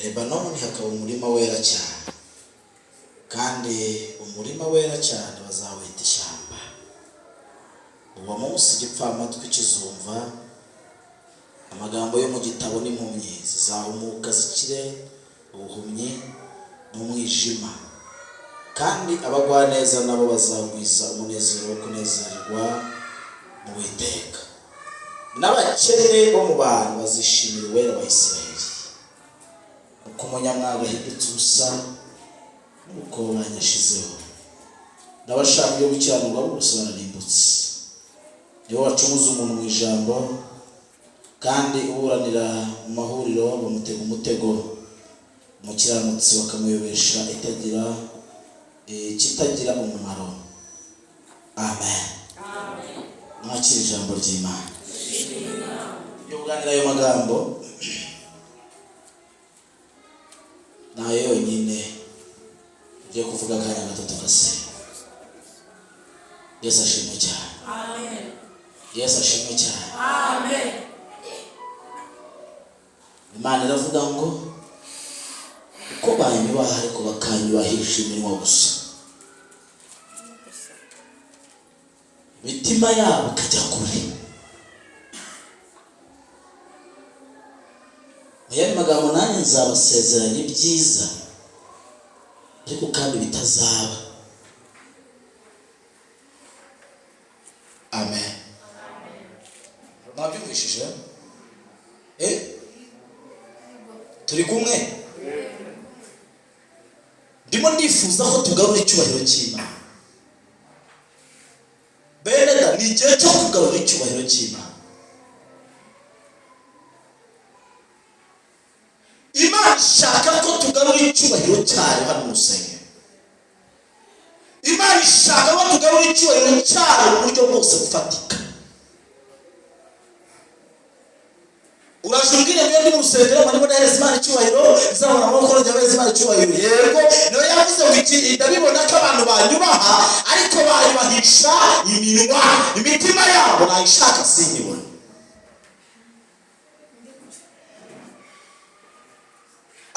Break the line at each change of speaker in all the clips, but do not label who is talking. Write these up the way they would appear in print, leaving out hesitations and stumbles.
Lebanoni hakaba umurima wera cyane, kandi umurima wera cyane bazawita ishyamba. Uwo munsi igipfamatwi kizumva amagambo yo mu gitabo n'impumyi zizahumuka zikire ubuhumyi n'umwijima, kandi abagwaneza nabo bazagwiza umunezero wo kunezererwa mu Uwiteka, n'abakene bo mu bantu bazishimira uwera wa Isirayeli. Uko umunyamwaga ahindutse ubusa n'uko banyashizeho, n'abashaka ibyo gukiranirwa bose bararimbutse. Nibo bacumuza umuntu mu ijambo, kandi uburanira mu mahuriro bamutega umutego. Umukiranutsi bakamuyobesha ikitagira umumaro. Amen. Mwakira ijambo ry'Imana. Iyo uganira ayo magambo nayo yonyine ugiye kuvuga akanya gato tugasenga. Yesu ashimwe cyane. Amen. Yesu ashimwe cyane. Amen. Imana iravuga ngo uko banyubaha ariko bakanyubahisha iminwa gusa, imitima yabo ikajya kure. Aya magambo nanjye nzabasezeranya ibyiza ariko kandi bitazaba. Amen. Mwabyumvishije? Turi kumwe? Ndimo ndifuza ko tugarura icyubahiro cy'Imana. Bene ni igihe cyo kugarura icyubahiro cy'Imana. Imana ishaka ko tugarura icyubahiro cyayo hano mu rusengero. Imana ishaka ko tugarura icyubahiro cyayo mu buryo bwose bufatika. Urashubwire ngo ndi mu rusengero ndimo ndahereza Imana icyubahiro, nzabona amaboko n'ajya ahereza Imana icyubahiro. Yego niyo yavuze ngo iki ndabibona ko abantu banyubaha ariko bayubahisha iminwa, imitima yabo nayishaka sinyibona.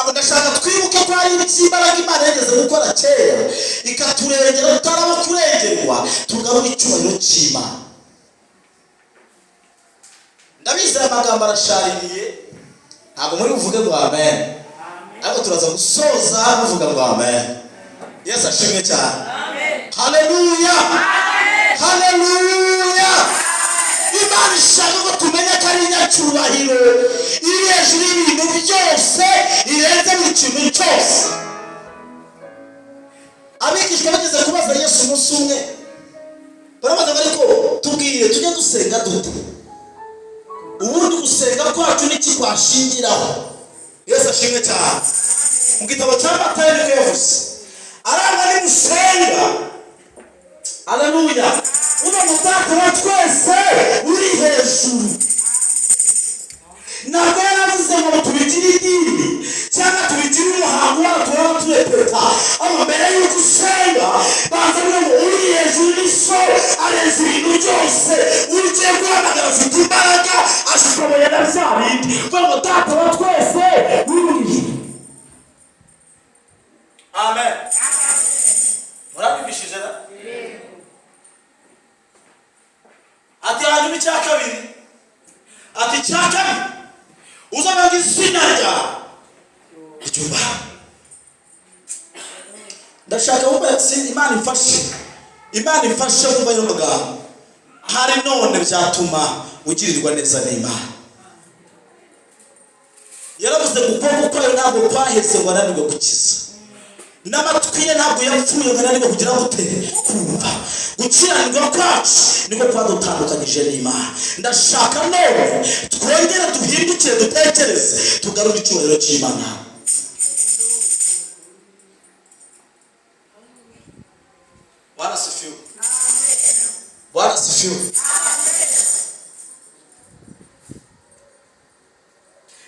Abo ndashaka twibuke ko hari imbaraga Imana yageze gukora kera ikaturengera tutaraba kurengerwa, tugarura icyubahiro cy'Imana. Ndabizi amagambo arashaririye, ntabwo muri buvuge ngo amen, ariko turaza gusoza buvuga ngo amen. Yesu ashimwe cyane. Haleluya, haleluya. Imana ishaka ko tumenya ko ari inyacyubahiro, iri hejuru y'ibintu byose, irenze buri kintu cyose. Abigishwa bageze kubaza Yesu umunsi umwe, barabaza ngo ariko tubwire tujye dusenga dute? Ubundi gusenga kwacu n'iki kwashingiraho? Yesu ashimwe cyane. Mu gitabo cya Matayo niko yavuze, aranga ni gusenga. Haleluya. Uno mutaka wa twese uri hejuru. Ntabwo yaravuze ngo tubigire idini cyangwa tubigire umuhango w'abantu turepeta. Mbere y'uko usenga banza ngo uri hejuru n'iso arenze ibintu byose. Ugiye guhamagara afite imbaraga, ashoboye na bya bindi. Ngo data wa twese uri hejuru. Amen. Murabibishije na? Ati hanyuma icya kabiri, ati icya kabiri uzanaga izina ryawe ryubaha. Ndashaka wumva Imana imfashe, Imana imfashe wumva ayo magambo. Hari none byatuma ugirirwa neza n'Imana. Yaravuze ngo ukuboko kwayo ntabwo kwahetse ngo ananirwe gukiza, n'amatwi ye ntabwo yapfuye ngo ananirwe kugira ngo kumva. Gukiranirwa kwacu niko kwadutandukanyije n'Imana. Ndashaka none twongere duhindukire dutekereze tugarure icyubahiro cy'Imana. Bwana sifiwe. Bwana sifiwe.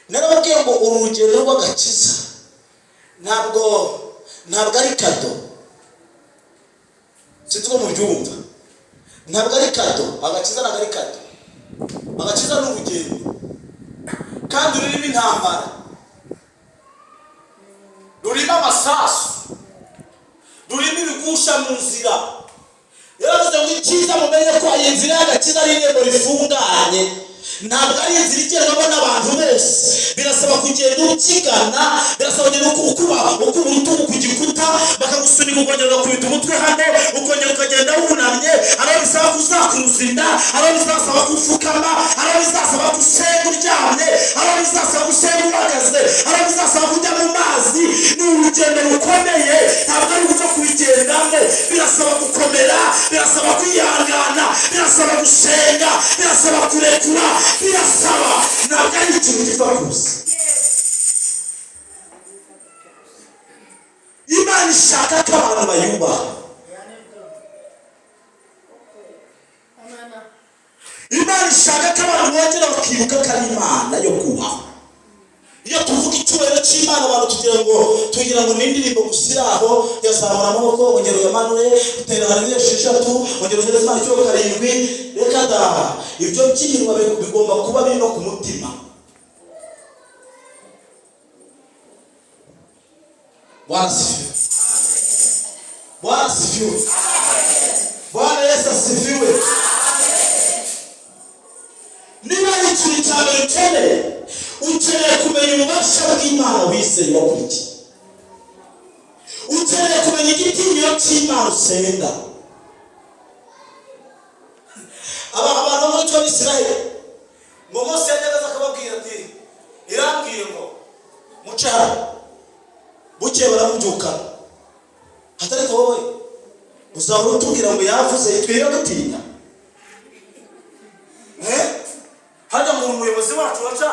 Narababwiye ngo urugendo rw'agakiza ntabwo ari kado. Sinzi ko mubyumva. Ntabwo ari kado, agakiza ntabwo ari kado. Agakiza ni urugendo kandi rurimo intambara. kugusha mu nzira. Yaravuze ngo icyiza mumenye ko iyi nzira y'agakiza ari irembo rifunganye, ntabwo ari inzira igendwamo n'abantu bose. Birasaba kugenda ukigana, birasaba kugenda ukuba urutugu ku gikuta, bakagusunika ukongera ugakubita umutwe hano, ukongera ukagenda wunamye. Hari aho bisaba kuzakuruza inda, hari aho bizasaba gupfukama, hari aho bizasaba gusenga uryamye, hari aho bizasaba gusenga uhagaze, hari aho bizasaba kujya mu mazi. Ni urugendo rukomeye, ntabwo ari uguca kubigendamo. Birasaba gukomera, birasaba kwihangana, birasaba gusenga, birasaba kurekura, birasaba, ntabwo ari ikintu gipfa kuza. Imana ishaka ko abantu bayubaha. Imana ishaka ko abantu bongera bakibuka ko ari Imana yo kubaha. Iyo tuvuga icyubahiro cy'Imana abantu tugira ngo n'indirimbo gusira aho yazamura amaboko, ongera uyamanure, utera hariya 6, ongera ugeze Imana icyo 7. Reka da, ibyo byinwa bigomba kuba biri no ku mutima. Bwana sifiwe. Bwana sifiwe. Bwana Yesu asifiwe. Niba ikintu cyane ukeneye kumenya ububasha bw'Imana wizeye wakurikiye. Ukeneye kumenya igitinyiro cy'Imana usenga. Abantu bo muri Isirayeli ngo Mose yajyaga akababwira ati irambwiye ngo mucara buke baramubyuka. Hatari ko wowe uzahora utubwira ngo yavuze twira gutinya. Hajya mu muyobozi wacu wacu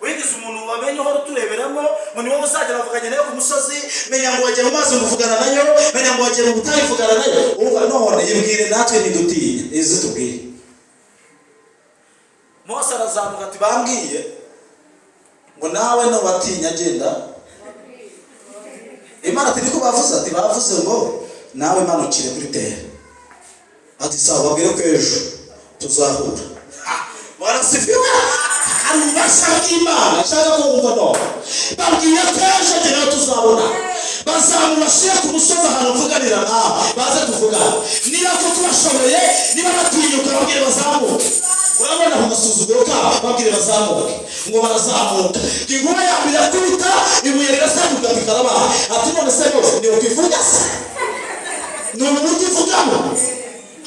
wigize umuntu bamenye aho tureberamo ngo niwo uzagera avuganye nayo ku musozi, menya ngo wagera mu mazi muvugana nayo, menya ngo wagera mu butayu mvugana nayo. Umva none yibwire natwe ntidutinya izi tubwire. Mose arazamuka ati bambwiye ngo nawe no batinya agenda. Imana ati niko bavuze, ati bavuze ngo nawe manukire kuri tere. Ati sawa babwire ko ejo tuzahura. Barasifiwe. Hari ububasha bw'Imana ashaka ko wumva no. Babwiye ko ejo nawe tuzabona. Bazamurashira ku musozi ahantu uvuganira baze tuvugana. Niba ko tubashoboye, niba batinyuka babwire bazamuke. Urabona mu gasuzuguro ka babwire bazamuke. Ngo barazamuka. Inkuba yambira kubita ibuye rirasaduka bikaraba. Ati none se bose ni ukwivuga se. Ni umuntu uvugamo.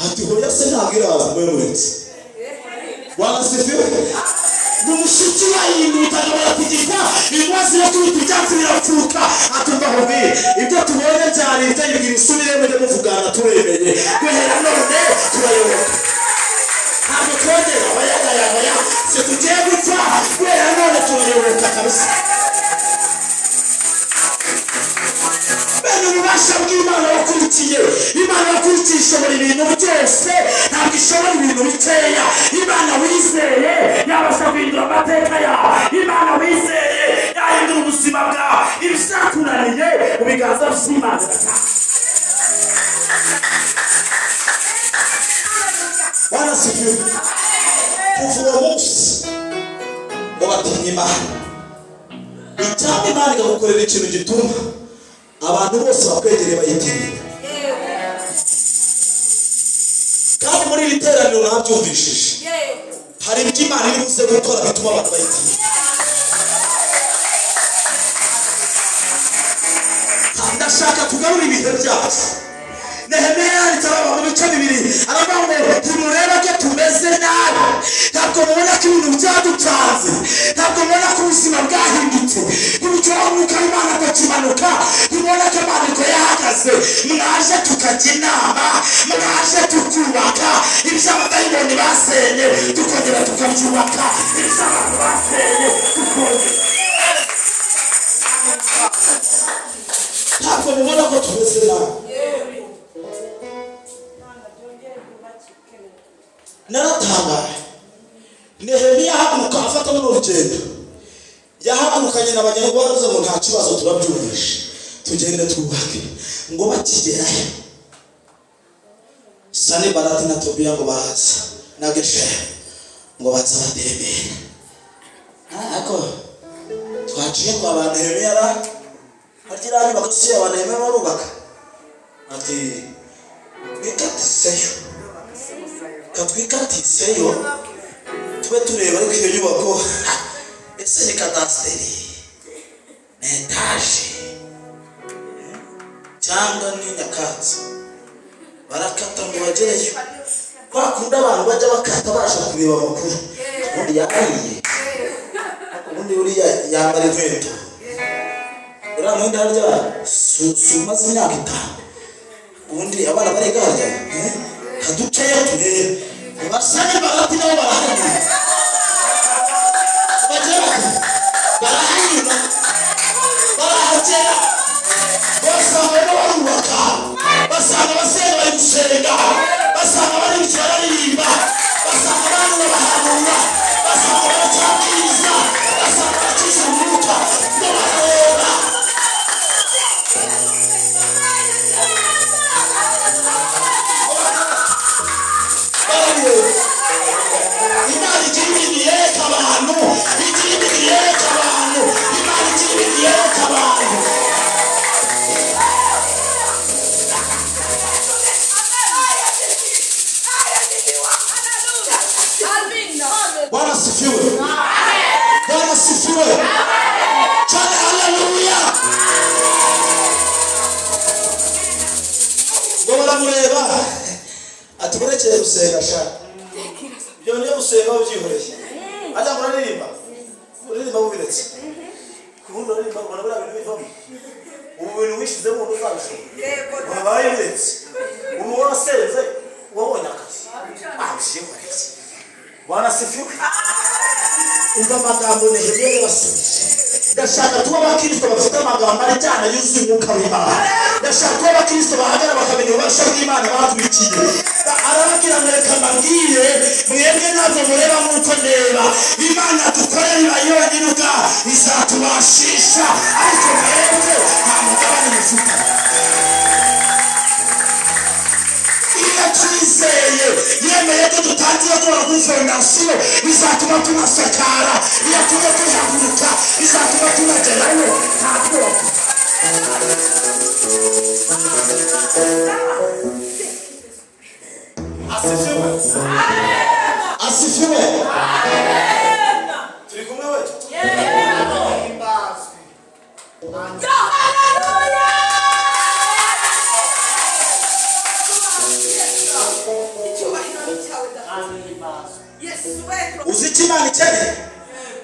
Ati hoya se ntabwiraza mwemuretse. Wanasifiwe. N'umushiki wahinduka baratigita ibibazo yo kubita ibyatsi birapfuka. Atumva hobi ibyo tubonye cyane ibyo isubire mu muvugana turemenye guhera none turayoboka. Ntabwo twongera bayagaya se tugiye gupfa guhera none turayoboka kabisa. Bene ububasha bw'Imana wakurikiye. Imana wakurikiye ishobora ibintu byose, ntabwo ishobora ibintu bikeya. Imana wizeye yabasha guhindura amateka yawe. Imana wizeye yahindura ubuzima bwawe. Ibisakunaniye mu biganza by'Imana. Bwana sifiwe. Kuva uwo munsi ngo batinye Imana. Icyampa Imana igagukorera ikintu gituma abantu bose bakwegereye bayitinya. Kandi muri iri teraniro nabyumvishije hari ibyo Imana iri buze gukora bituma abantu bayitinya. Ndashaka kugarura ibihe byacu. Nehemiya yanditse mu bice 2 aravuga ngo ntimureba ko tumeze nabi, ntabwo mubona ko ibintu byadutanze, ntabwo mubona ko ubuzima bwahindutse, n'umucyo w'Umwuka w'Imana atakimanuka, ntimubona ko Imana yahagaze. Mwaje tukajya inama, mwaje tukubaka iby'abadayimoni basenye tukongera tukabyubaka, iby'abantu basenye tukongera. Ntabwo mubona ko tumeze nabi. Naratangaye. Nehemiya ahaguruka afata n'urugendo. Yahagurukanye n'abanyarwanda ngo nta kibazo turabyumvisha, tugende twubake. Ngo bakigerayo Sanibalati na Tobiya ngo baza na Geshemu ngo baza batembera. Ako twaciye kwa Nehemiya agira nyubako si abantu Nehemiya barubaka. ati twikatiseyo katwikatiseyo tube tureba ariko iyo nyubako ese ni kadasiteri ni etaje cyangwa ni nyakatsi. Barakata ngo bagereyo bakunda abantu bajya bakata basha kureba amakuru ubundi yariye ubundi uriya yambara inkweto uriya mwenda harya sumaze imyaka 5 ubundi abana barigarya kaduceyo turebe basanye bagati nabo barahanyura barahanyura barahagera basanga barubaka basanga basenga bari gusenga basanga bari baririmba basanga abantu bahanura basanga baracakiriza basanga bakiza umwuka ngo barahora Imana ikiri yereka abantu ikiri yereka abantu Imana ikiri yereka abantu. Bwana sifiwe. Bwana sifiwe. Chana haleluya. Bwana mureba atukorekeye gusenga sha. Byo niyo gusenga ubyihoreye. Aja muraririmba. Uririmba bubiretse. Kubundi uririmba ubona bura bintu bivamo. Ubu bintu wishize mu nduzabisho. Wabaye biretse. Ubu wasenze wabonye akazi. Abishimuretse. Bwana sifiwe. Umva amagambo Nehemiya yabasubije. Ndashaka tuba abakristo bafite amagambo ari cyane yuzuye umwuka w'Imana. Ndashaka tuba abakristo bahagara bakamenya ububasha bw'Imana bakurikiye. Arababwira ngo reka mbabwire mwebwe ntabwo mureba nk'uko ndeba. Imana dukorera iba yonyine ubwa izatubashisha ariko mwebwe nta mugabane mufite. Twizeye yemeye ko dutangira gukora kuri fondasiyo bizatuma tunasakara bizatuma tuhaguruka bizatuma tunagerayo ntabwo asifiwe asifiwe turi kumwe we uziki Imana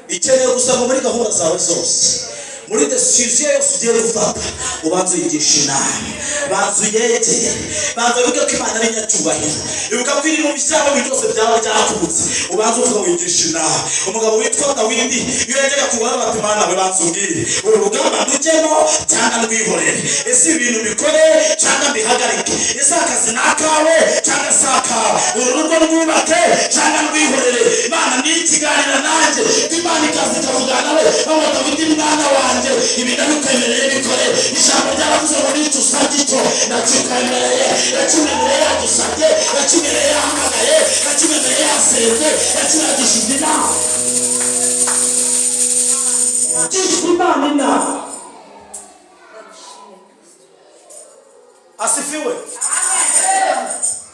ikeneye gusaba muri gahunda zawe zose muri decision yose ugiye gufata ubanza yigisha inama banza uyegere banza wibuke ko Imana ari nyacyubahiro ibuka ko iri mu byabo byose byaba byakubutse ubanza uvuga wigisha inama. Umugabo witwa Dawidi iyo yajyaga kubara bati Mana we banza ubwire uru rugamba ndujyemo cyangwa ndwihorere ese ibintu bikore cyangwa mbihagarike ese akazi nakawe cyangwa sakawe uru rugo rwubake cyangwa ndwihorere. Imana ni ikiganira nanjye Imana ikazi ikavugana nawe aho Dawidi mwana wanjye ibi ndabikwemereye bikore ijambo ryaravuze ngo nicyo usabye icyo nakikwemereye yakimemereye yagusabye yakimereye yahamagaye yakimemereye yasenze yakiragishije inama gisha Imana inama. Asifiwe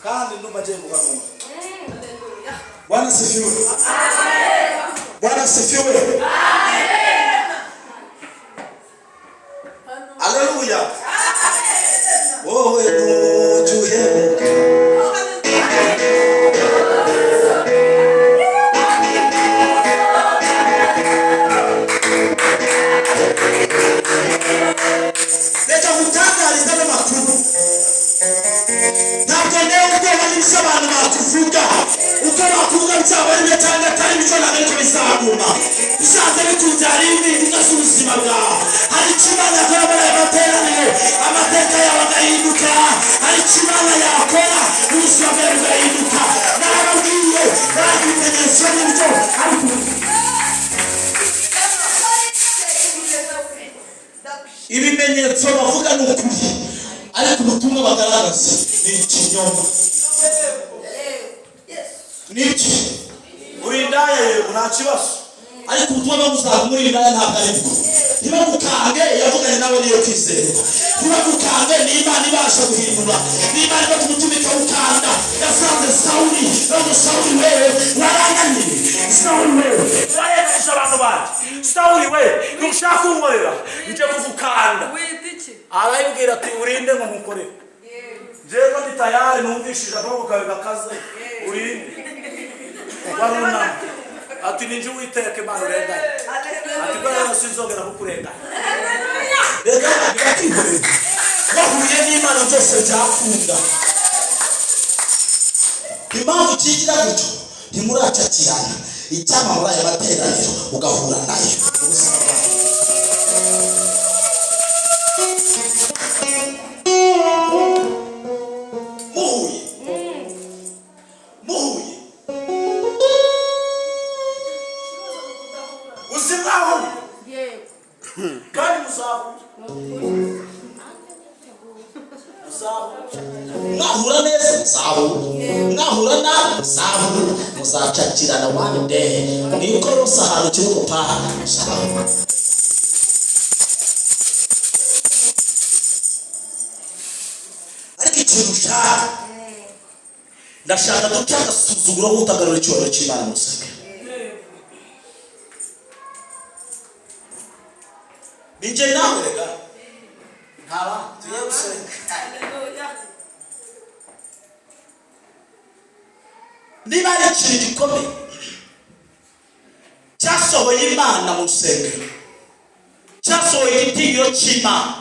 kandi ndumva agiye kuganura. Bwana asifiwe. Bwana asifiwe. Haleluya. Wowe nujuhemuka reka gutangariza n'amakuru ntabwo ndeba ubwoba n'ibyo abantu bakuvuga uko bakuvuga byaba ari byo cyangwa atari byo ntabwo ariko bizaguma bisanze bikunze hari impinduka z'ubuzima bwawe. Hari icyo Imana yakora muri aya materaniro amateka yawe agahinduka hari icyo Imana yakora ubuzima bwawe bugahinduka. Narababwiye ntabwo ibimenyetso n'ibyo ariko ibimenyetso bavuga ni ukuri ariko ubutumwa bagaragaza ni ikinyoma. Niki urindaya yego nta kibazo ariko ubutumwa bwo gusanga muri indaya ntabwo ari bwo ntibagukange yavuganye nawe niyo kwizerwa. Ntibagukande n'Imana ibasha guhindura. N'Imana iba kumutima ikawukanda. Yasanze Sawuli, none Sawuli wewe warananiwe. Sawuli wewe wayemeje abantu banje. Sawuli wewe nushaka unkorera nje kuvukanda. Arayibwira ati urinde ngo mukore. Jewe ndi tayari numvishije akaboko kawe gakaze urinde. Waruna ati ninje Uwiteka Imana urenganye. Ati bwana sinzongera kukurenganya. Reka birakikorera. Wahuye n'Imana byose byakunda. Impamvu kigira gutyo ntimuracakirana. Icyama muri aya materaniro ugahura nayo. Muhuye uzimaho kandi muzaho mwahura neza muzaho mwahura nabi muzaho muzacakirana one day mwikorosa ahantu kiruko paha muzaho. Ariko ikintu ushaka ndashaka duca agasuzuguro k'utagarura icyubahiro cy'Imana mu rusengero. Ninjye nawe rega ntaba tugiye gusenga. Niba ari ikintu gikomeye cyasohoye Imana mu rusengero, cyasohoye igitinyiro cy'Imana,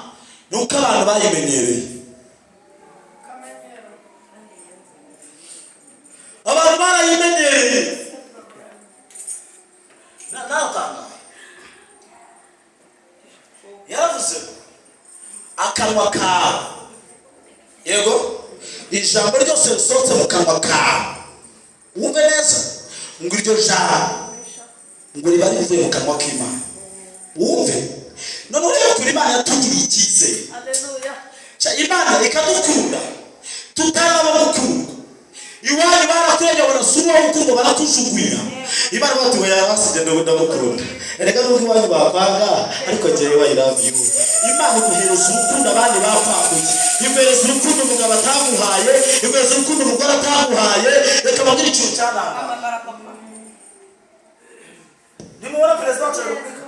nuko abantu bayimenyereye. Abantu barayimenyereye. Natanga yaravuze akanwa kawe, yego ijambo ryose risohotse mu kanwa kawe wumve neza ngo iryo jambo ngo riba rivuye mu kanwa k'Imana. Wumve noneho rero turi Imana yatugiriye icyizere. Imana ikadukunda tutaraba gukunda. Iwanyu barakurenya barasura urukundo barakujugunya. Imana bati we yarasije ndamukunda. Erega n'ubwo iwanyu bakwanga ariko jewe I love you. Imana iguhereza urukundo abandi bapfakuye. Iguhereza urukundo umugabo ataguhaye, iguhereza urukundo umugore ataguhaye. Reka bagire ikintu cyananga. Nimubona perezida wacu wa Repubulika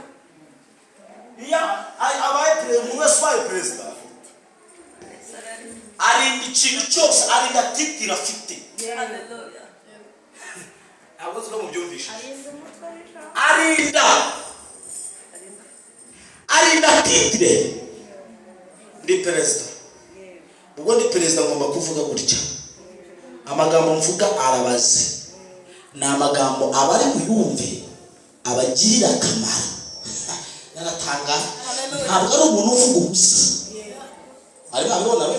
abaye perezida mu wese wabaye perezida arinda ikintu cyose, arinda titira afite. Ntabwo tuno mubyumvisha. Arinda titire. Ndi perezida. Ubwo ndi perezida ngomba kuvuga gutya. Amagambo mvuga arabaze. Ni amagambo abari buyumve abagirira akamaro. Naratanga ntabwo ari umuntu uvuga ubusa. Ari nabibona we.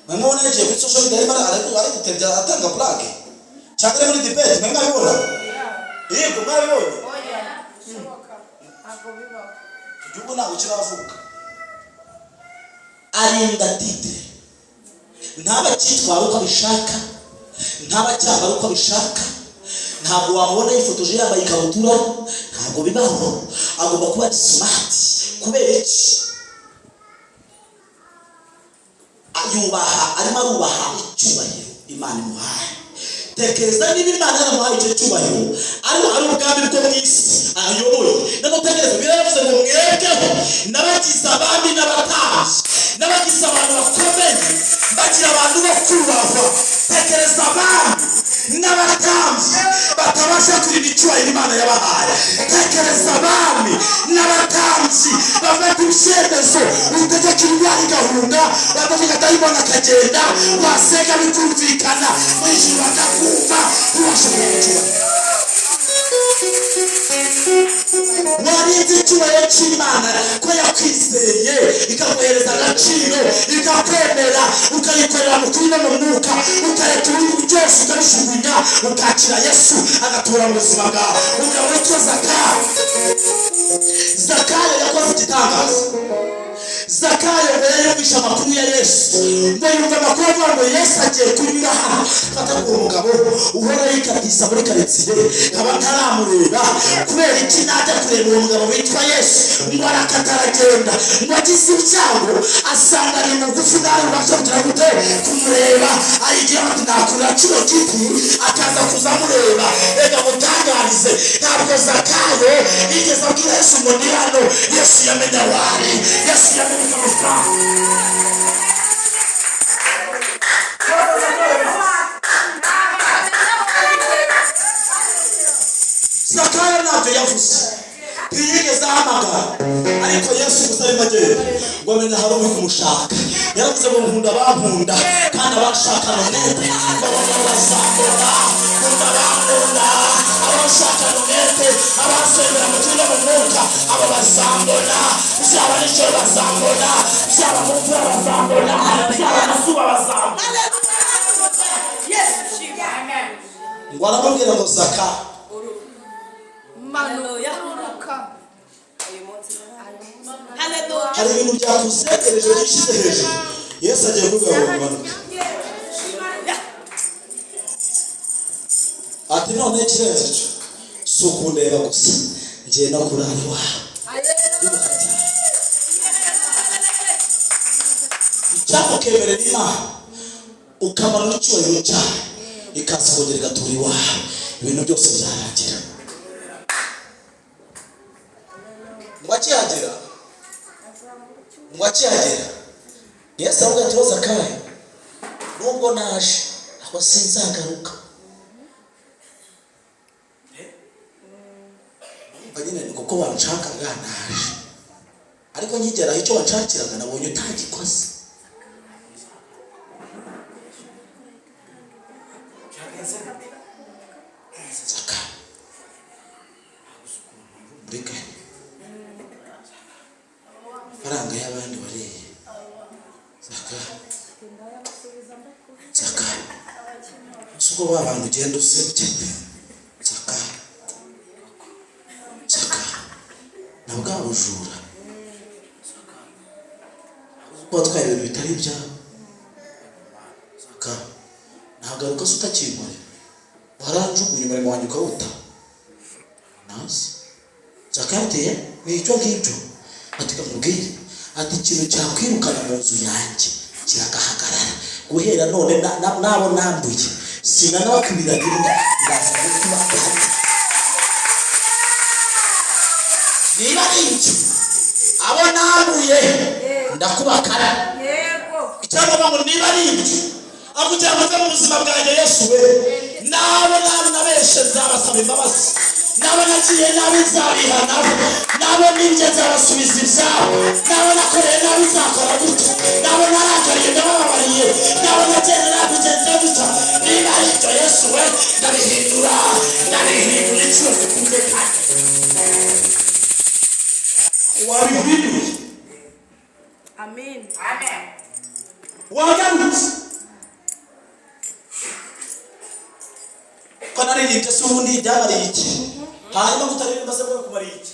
Mwana nje kuri social media ari gutebya atanga plaque. Cyangwa muri debate mwe mwabibona? Yego mwabibona? Oya. Ntabwo bibaho. Igihugu ntabwo kiravuga. Arinda titire. Ntaba cyitwara uko bishaka. Ntaba cyambara uko bishaka. Ntabwo wabona ifotoje yambaye ikabutura. Ntabwo bibaho. Agomba kuba smart. Kubera iki? Yubaha arimo arubaha icyubahiro Imana imuhaye. Tekereza niba Imana yaramuhaye icyo cyubahiro ariko ari ubwami bwo mu isi ayoboye. Namutekereza biravuze ngo mwebweho n'abagize abandi n'abatashye n'abagize abantu bakomeye bagira abantu bo kubahwa. Tekereza abandi n'abatambyi batabasha kurinda icyubahiro Imana yabahaye. Tekereza abandi n'abatambyi bafata ibyemezo utegeka indwara igahunga, bakavuga atayibona akagenda, wasega bikumvikana mu ijuru bakakumva ntibashobora kucyubahiro. Warinze icyubahiro cy'Imana ko yakwizeye ikaguhereza agaciro ikakwemera ukayikorera mu kuri no mu mwuka ukareka ibintu byose ukabishugunya ukakira Yesu agatura mu buzima bwawe. Umugabo witwa Zakayo yakoze igitangaza. Zakayo mbere yo yumvisha amakuru ya Yesu ngo yumva amakuru avuga ngo Yesu agiye kunyura hano fata ku mugabo uhora yikatisa muri karitsiye nkaba ntaramureba kubera iki najya kureba uwo mugabo witwa Yesu ngo arakataragenda ngo agize ibyago asanga ni mugufi nawe ubashobora gute kumureba ayigira ati nakura kino giti akaza kuzamureba reka mutangarize ntabwo Zakayo yigeze abwira Yesu ngo ni hano Yesu yamenye wari Yesu yamenye amafaranga Zakayo ntabyo yavuze ntiyigeze ahamagara ariko Yesu gusa ari magenda ngo amenye hari uri kumushaka yaravuze ngo nkunda bankunda kandi abashaka nonete bazambona nkunda bankunda abashaka nonete abasengera mu cyumba mu mwuka abo bazambona byaba nijoro bazambona byaba mu mvura bazambona byaba nasuba bazambona ngo aramubwira ngo Zaka hari ibintu byakuzengereje byishyize hejuru Yesu agiye kuvuga ngo manuka ati none kirenze cyo si ukundeba gusa ngiye no kurara iwawe icyamukemerera Imana ukamara n'icyubahiro cyawe ikaza kongera igatura iwawe ibintu byose byarangira mwakihagera Yesu avuga ati Zakayo nubwo naje aho sinzagaruka nyine kuko wanshaka naje ariko nkigeraho icyo wanshakiraga nabonye utagikoze Zakayo reka faranga y'abandi bariye Zakayo suko babantu ugenda usebye Zakayo na bwa bujura kuko twari ibintu bitari ibyawe Zakayo ntagaruka se utakimore waranjugunye umurimo wanjye ukawuta nasi Zakayo ateye ni icyo ngicyo ati kamubwire ati ikintu cyakwirukana mu nzu yanjye kiragahagarara guhera none nabo nambuye sinanabakubiragira ndaza gutuma niba n'icyo abo nambuye ndakubakara icyangwa ngo niba n'ibyo akugira ngo mu buzima bwanjye Yesu we nabo nabeshe nzabasaba imbabazi nabo nagiye nabi nzabihana nabo nibye nzabasubiza ibyabo nabo nakoreye nabi nzakora gutya nabo narakariye ndabababariye nabo nagenda nabigenza gutya niba ari ibyo Yesu we ndabihindura inshuro zikunze kandi wabihinduye
amen
wagarutse ko naririmbye se ubundi byabariye iki hanyuma mutaririmba se bwo kumariye iki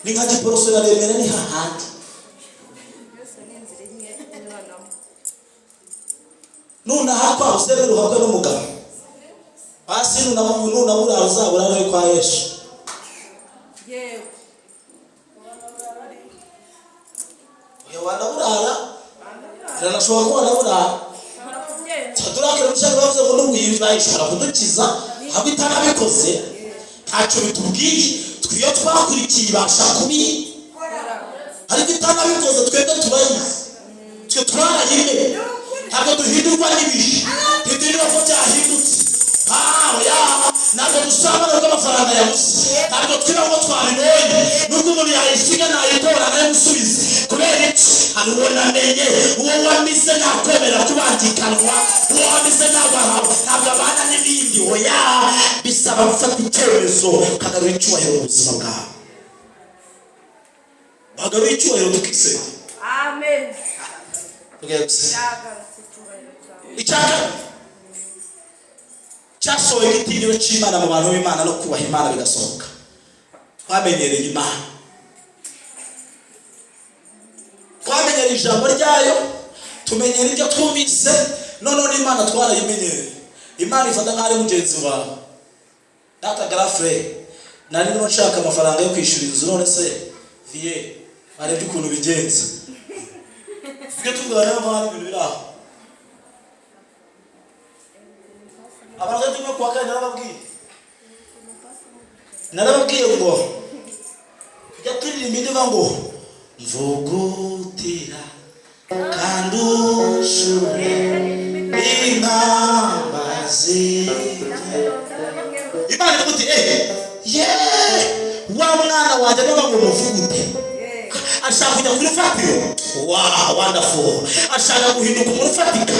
ni nka giporoso naremera ni hahandi nuna hapa usebera uhabwa n'umugabo hasi nunabura uzabura nawe kwa Yesu wanaburara iranashobora kuba wanaburara turakira mushaka bavuze ngo n'ubuyimva ishobora kudukiza ahubwo itanabikoze ntacyo bitubwiye twiyo twakurikiye ibasha kubi ariko itanabikoze twebwe tubayizi twe twarahime ntabwo duhindurwa n'ibihe ntidurira ko byahindutse ntabwo dusaba nubwo amafaranga yabuze ntabwo twiba ngo twabibonye nubwo umuntu yayisiga nayitora nayimusubize kubera iki hari uwo namenye uwo wamize nakwemera kubangikanwa uwo wamize ntabwo abana n'ibindi oya bisaba gufata icyemezo ukagarura icyubahiro mu buzima bwawe wagarura icyubahiro tukisenya
amen
icyaka cyasohoye igitinyiro cy'Imana mu bantu b'Imana no kubaha Imana bigasohoka twamenyereye Imana ijambo ryayo, tumenyera ibyo twumvise, noneho n'Imana twarayimenyereye. Imana ifata nk'ari mugenzi wawe. Data Garafre, nari ndimo nshaka amafaranga yo kwishyura inzu, none se vie arebye ukuntu bigenza. Tujye tuvugana n'abandi ibintu biri aho. Abantu turimo kwa kane narababwiye ngo tujya turirimba indirimbo ngo mvugutira kandi ushure intambazi. Imana ikuti wa mwana wanjye baba ngo muvugute. Ashaka kujya kuri fatiro. Wow, wonderful. Ashaka guhinduka umufatika.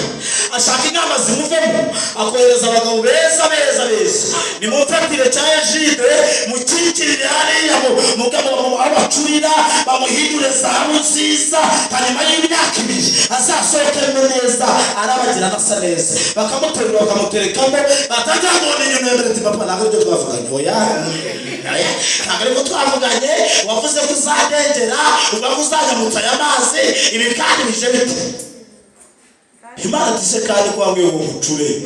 Ashaka inama zimuvemo. Akohereza abagabo beza. Ni mufatire cya Ejide, mukikirire hariya mugabo abacurira, bamuhindure zahabu nziza, hanyuma y'imyaka 2 azasohokemo neza, arabagira nasa neza. Bakamuterura bakamuterekamo, batajya ngo ni nyuma papa ntabwo ibyo twavuganye. Oya. Ntabwo ariko twavuganye, wavuze ko uzadengera, uvuga ko uzajya amazi, ibi kandi bije bite? Imana tise kandi kwa mwe umucure.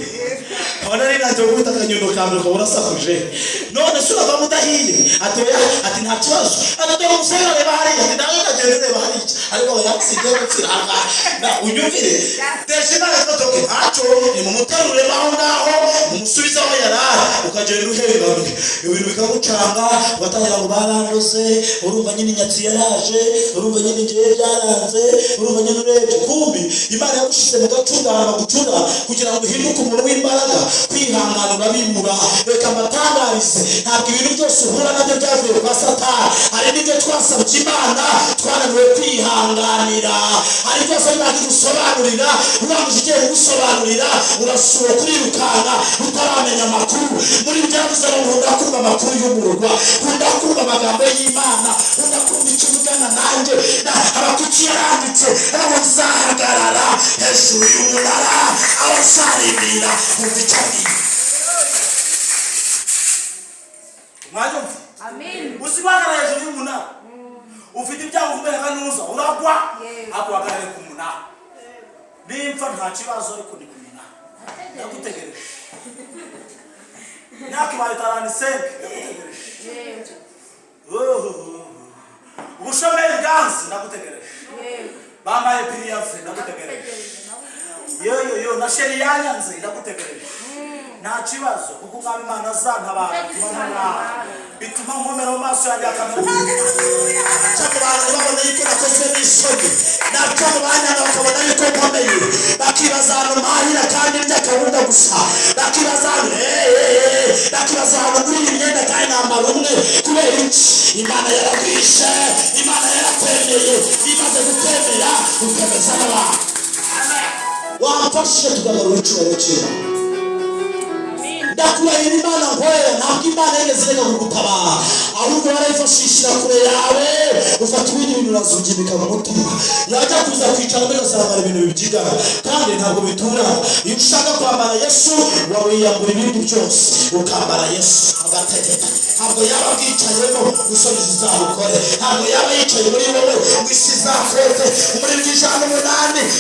Abana ari nacyo guta kanyundo kamwe ko urasakuje. None sura bamudahiye. Atoya ati nta kibazo. Atoya umusega reba hari ati nawe kagende reba hari. Ariko yaksije gutsiranga. Na unyumvire. Deshe na gatoke hacho ni mumuterure baho ngaho, mumusubiza aho yarara, ukagenda uhegaruke. Ibintu bikagucanga, ugatangira ngo barandose, urumva nyine nyatsi yaraje, urumva nyine ngiye byaranze, urumva nyine urebye kumbi Imana yagushize mu gacungana gucura kugira ngo uhinduke umuntu w'imbaraga, kwihangana urabimura. Reka mbatangarize, ntabwo ibintu byose uhura nabyo byavuye kwa Satani. Hari n'ibyo twasabye Imana twananiwe kwihanganira. Hari byose Imana igusobanurira, uramuje ugiye gusobanurira, urasura kurirukanga utaramenya amakuru. Muri byavuze ngo nkunda kumva amakuru y'umurwa, nkunda kumva amagambo y'Imana, nkunda kumva icyo uvugana nanjye. Abakuki yaranditse abo nzahagarara hejuru y'umunara, abasarindira umvikani. Mwajumva? Amen. Usibagara hejuru y'umunara. Ufite ibyago umbere kanuza uragwa, akwagarare ku munara. Nimfa nta kibazo ariko ni kumina. Ndagutegereje. Nyaki bayitarani senke ndagutegereje. Ubushomeri bwanze ndagutegereje. Bambaye piriyafe ndagutegereje. Yo na sheri yanyanze ndagutegereje. Nta kibazo kuko ngaba Imana zantabara bituma nkomera mu maso yanjye akamera. Cyangwa abantu babona yuko nakoze n'isoni, nacyo banyanga bakabona yuko nkomeye, bakibaza ahantu mpahira kandi by'akabunda gusa, bakibaza ahantu muri iyi myenda kandi nambara umwe. Kubera iki? Imana yaragwishe, Imana yaratemeye, imaze gutemera ukemeza n'abantu. Wamfashije tukagarura icyubahiro cyiza. Ndakurahira Imana nkorera, ntabwo Imana yigeze kugutabara, ahubwo warayifashishira kure yawe, ufata ibindi bintu urazugibika mu mutima. Yajya kuza kwicara ugasanga ibintu bibyigana kandi ntabwo bitura. Iyo ushaka kwambara Yesu, wawiyambura ibindi byose ukambara Yesu agategeka. Ntabwo yaba bwicayemo gusoma izizabukore, ntabwo yaba yicaye muri wowe ngo isi izakote. Muri 8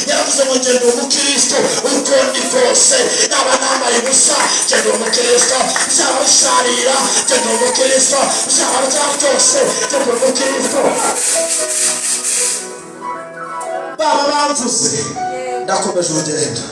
yaravuze ngo ngende umukristo uko ndi kose, naba nambaye ubusa ngende umukristo, byaba bisharira ngende umukristo, byaba byose ngende umukristo. Baba bamvuze ndakomeje urugendo,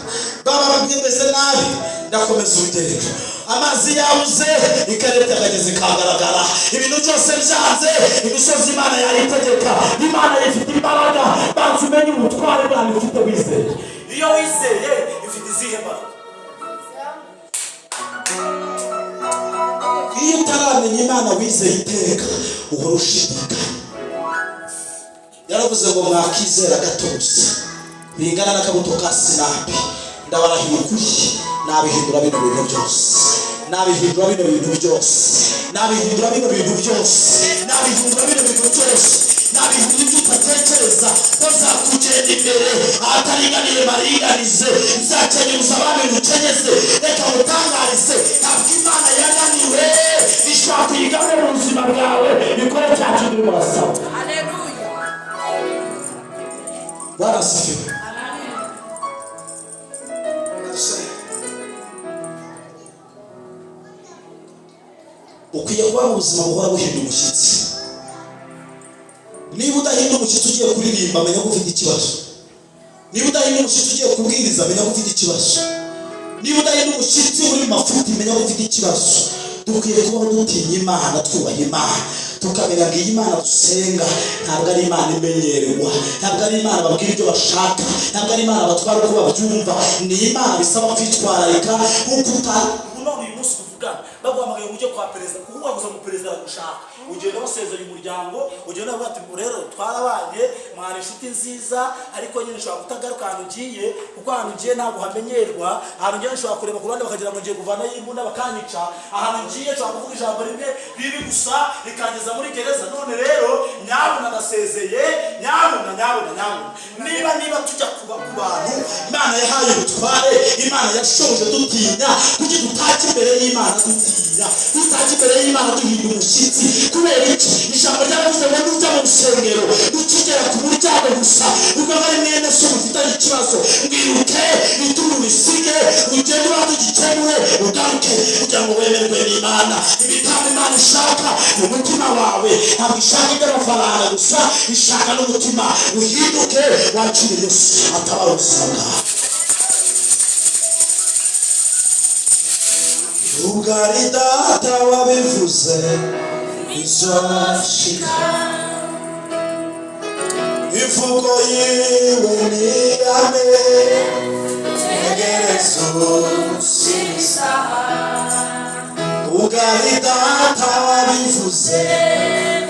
baba babyemeze nabi ndakomeza urugendo. Amazi yabuze ikareta yageze kagaragara, ibintu byose byanze, imisozi Imana yaritegeka. Imana ifite imbaraga, bantu umenye umutware bwawe ufite wizeye. Iyo wizeye ifite izihe mbaraga? Iyo utaramenya Imana wizeye iteka uhora ushidikanya. Yaravuze ngo mwakizera gatuza bingana n'akabuto ka sinapi, ndabarahiye ukuri nabihindura bino bintu byose, nabihindura bino bintu byose, nabihindura bino bintu byose, nabihindura bino bintu byose, nabihindura ibyo utatekereza bazakugenda imbere ahataringaniye baringanize, nzakenyuza abami ngukenyeze. Reka mutangarize, ntabwo Imana yananiwe, ishobora kuyigarura mu buzima bwawe, ikore cyacu urimo urasaba. Haleluya. asifiwe. Ukwiye kuba mu buzima buhora buhinda umushyitsi. Niba udahinda umushyitsi ugiye kuririmba, menya ko ufite ikibazo. Niba udahinda umushyitsi ugiye kubwiriza, menya ko ufite ikibazo. Niba udahinda umushyitsi uri mu mafuti, menya ko ufite ikibazo. Dukwiye kubaho dutinya Imana, twubaha Imana, tukamenya ngo iyi Mana dusenga ntabwo ari Imana imenyerwa, ntabwo ari Imana babwira ibyo bashaka, ntabwo ari Imana batwara uko babyumva. Ni Imana bisaba kwitwararika kuko uyu munsi tuvugana baguhamagaye ujye kwa perezida, kuko waguze mu perezida aragushaka, ugenda basezeye umuryango, ugenda bavuga ati rero twarabanye mwana inshuti nziza, ariko nyine ushobora kutagaruka ahantu ugiye, kuko ahantu ugiye ntabwo hamenyerwa. Ahantu ugiye ushobora kureba ku ruhande bakagira ngo ngiye kuvanayo imbunda bakanyica. Ahantu ugiye ushobora kuvuga ijambo rimwe ribi gusa rikangeza muri gereza. None rero nyabuna nasezeye, nyabuna. Niba tujya kuba ku bantu Imana yahaye ubutware, Imana yashoje dutinya, kuki tutaki imbere y'Imana dutinya, tutaki imbere y'Imana duhinda umushyitsi? Kubera iki? Ijambo ry'abavuze ngo nujya mu rusengero ukigera ku muryango gusa uvuga ari mwene so mufitanye ikibazo, mwiruke ituru risige ugende ubanza ugikemure ugaruke kugira ngo wemerwe n'Imana. Ibitambo Imana ishaka mu mutima wawe, ntabwo ishaka iby'amafaranga gusa, ishaka n'umutima uhinduke wakire Yesu atabara ubuzima bwawe. Ugari data wabivuze bizashika, imvugo yiwe ni ame tegerezo sinisaha. Ugari data wabivuze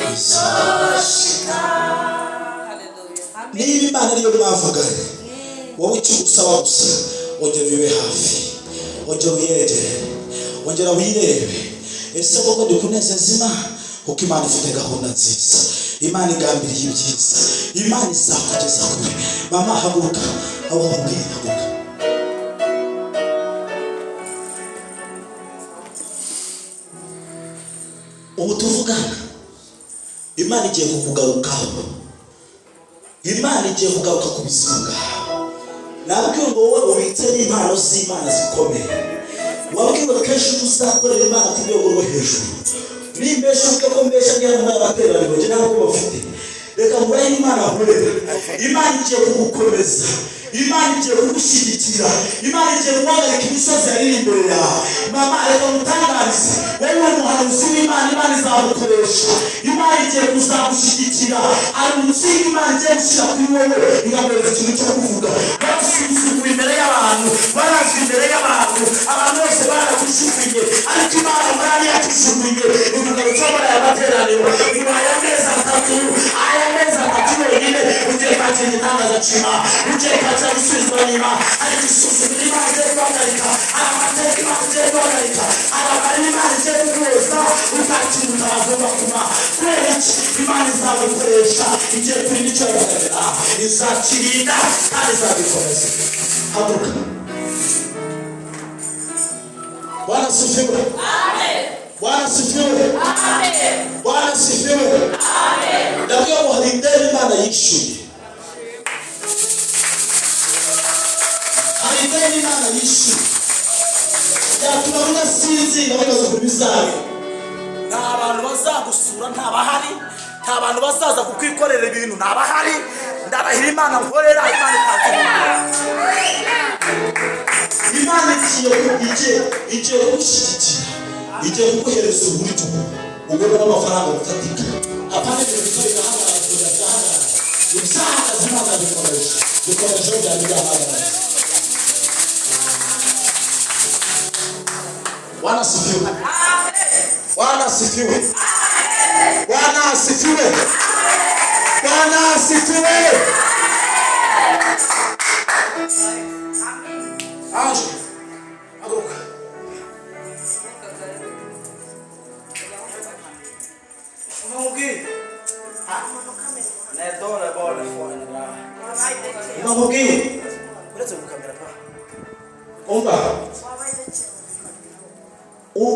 bizashika. Niba Imana ariyo mwavuganye, wowe icyo usaba gusa ongera wibe hafi, ongera uyegere, ongera wirebe. Ese koko ndi kunezeza Imana? Kuko Imana ifite gahunda nziza, Imana igambiriye ibyiza, Imana izakugeza kure. Mama haguruka, aho babwira haguruka. Ubu tuvugana Imana igiye kukugarukaho, Imana igiye kugaruka ku buzima bwawe. Nabwiwe ngo wowe ubitse n'impano z'Imana zikomeye, wabwiwe kenshi uzakorera Imana ku rwego rwo hejuru. Nimbesha uvuga ko mbesha njyana muri abateraniro njye ntabwo bafite, reka murahe Imana nkorera. Imana igiye kugukomeza, Imana igiye kugushyigikira, Imana igiye guhagarika imisozi yari imbere yawe. Mama reka mutangarize, wowe umuhanuzi w'Imana, Imana izamukoresha, Imana igiye kuzagushyigikira. Hari umusingi Imana igiye gushyira kuri wowe, igakorera ikintu cyo kuvuga. Bagusuzugura imbere y'abantu, barazwi imbere y'abantu, abantu bose baragujugunye, ariko Imana murari yakujugunye. Umugarutse muri aya materaniro nyuma y'amezi atatu, aya mezi atatu yonyine ugiye kwakira igitangaza cy'Imana, ugiye kwakira gusubizwa n'Imana. Hari gusuzugura Imana igiye guhagarika, hari amateka Imana igiye guhagarika, hari amarira Imana igiye kuguhoza, utakira ubutabazi buva ku Mana. Kubera iki? Imana izagukoresha, igiye kurinda icyo yabagarira, izakirinda kandi izabikomeza. Haguruka. Bwana asifiwe. Amen. Bwana asifiwe. Amen. Bwana asifiwe. Amen. Ndabwiye ngo hari ideni Imana yishyuye, hari ideni Imana yishyuye byatuma udasinzira wibaza ku bizabe. Nta bantu bazagusura, ntabahari. Nta bantu bazaza kukwikorera ibintu, ntabahari. Ndarahira Imana nkorera, Imana ikakubwira. Imana igiye kugushyigikira, igiye kuguhereza uburyo ubona amafaranga ufatika. Apana ibyo bitari gahagarara kujya gahagarara, ibyaha Imana bikoresha byari byahagarara. Bwana asifiwe. Bwana asifiwe. Bwana asifiwe. Bwana asifiwe. Aje. Haguruka. Unamubwira? Nedora bora fone na. Unamubwira? Uretse gukamera pa. Umva.